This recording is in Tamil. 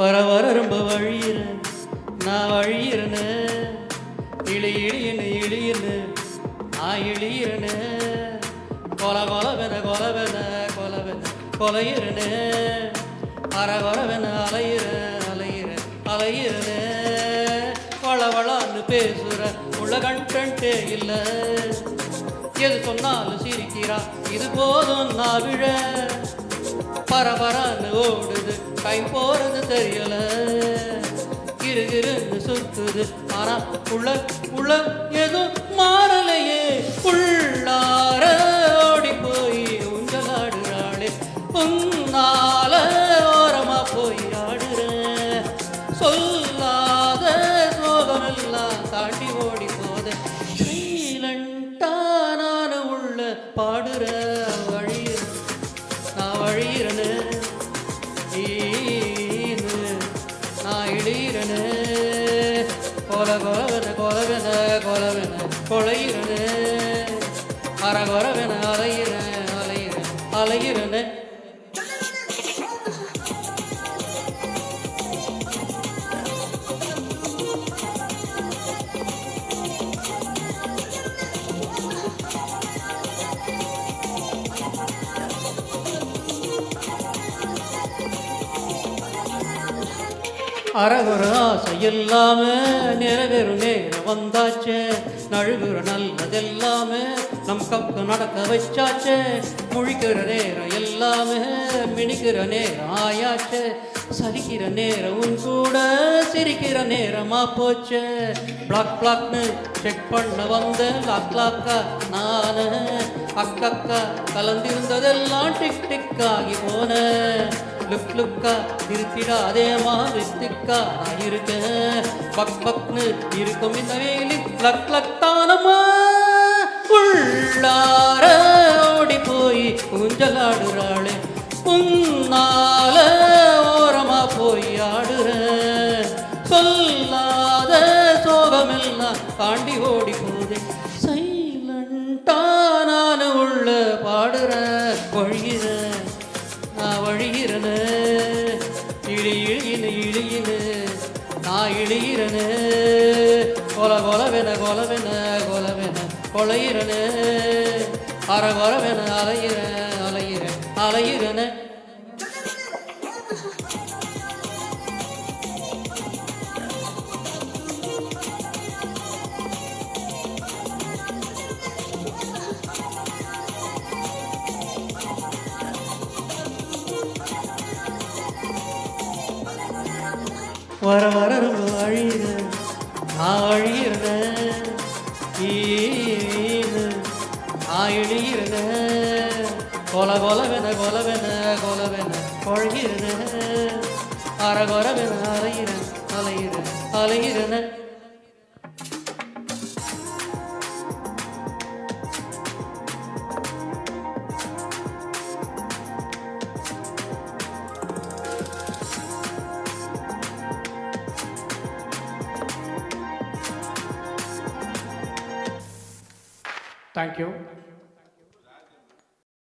வர வர ரொம்ப வழியிற நான் வழியிறனு இழி இழியனு இழியனு நான் இழியிறனு கொலவென கொலவென கொலவென கொலையிறனு அரவரவென அலையிற அலையிற அலையிறனு வளவளான்னு பேசுற உள்ள கண்டே இல்லை எது சொன்னாலும் சிரிக்கிறா இது போதும் நான் விழ பரபரன்னு ஓடுது கை போறது தெரியல கிருகிருன்னு சுத்துது ஆனா உள்ள எதுவும் மாறலையே உள்ளார ஓடி போய் ஊஞ்சலாடுறாளே உன்னால ஓரமா போய் ஆடுறேன் சொல்லாத சோகமெல்லாம் தாண்டி ஓடி போத சைலண்டா நான் உள்ள பாடுற வழியிற நான் வழியிறனு நான் இழியிறனு கொலவென கொலவென கொலவென கொலையிறனு அரகொரவென அலையிற அலையிற அலையிறனு அரகுற ஆசை எல்லாமே நிறைவேறும் நேரம் வந்தாச்சே நழுவுற நல்லதெல்லாமே நம் கப்பு நடக்க வச்சாச்சே முழிக்கிற நேரம் எல்லாமே மினிக்கிற நேரம் ஆயாச்சே சலிக்கிற நேரம் உன் கூட சிரிக்கிற நேரமா போச்சே பிளாக் பிளாக்னு செக் பண்ண வந்த லாக் லாக்கா நானு அக்கக்கா கலந்திருந்ததெல்லாம் டிக் டிக் ஆகி போன லுக் லுக்கா இருத்திடாதே மாவித்துக்கா நான் இருக்கேன் பக் பக்னு இருக்கும் இந்த வேலி லக் லக் தானம்மா உள்ளார ஓடி போய் ஊஞ்சலாடுறாளே உன்னால ஓரமா போய் ஆடுறேன் சொல்லாத சோகமெல்லாம் தாண்டி ஓடி போதே சைலண்டா நான் உள்ள பாடுறேன் வழிகிறேன் நான் வழிகிறனு இழி இழியினு இழியினு நான் இழியிறனு கொலவென கொலவென கொலவென கொலையிறனு அரவரவென அலையிற அலையிற அலையிறனு வர வர ரொம்ப வழியிற நான் வழியிறன நான் இழியிறன கொலவென கொலவென கொலவென கொழகிறன அரகொரவென அலையிற அலையிற அலையிறன Thank you.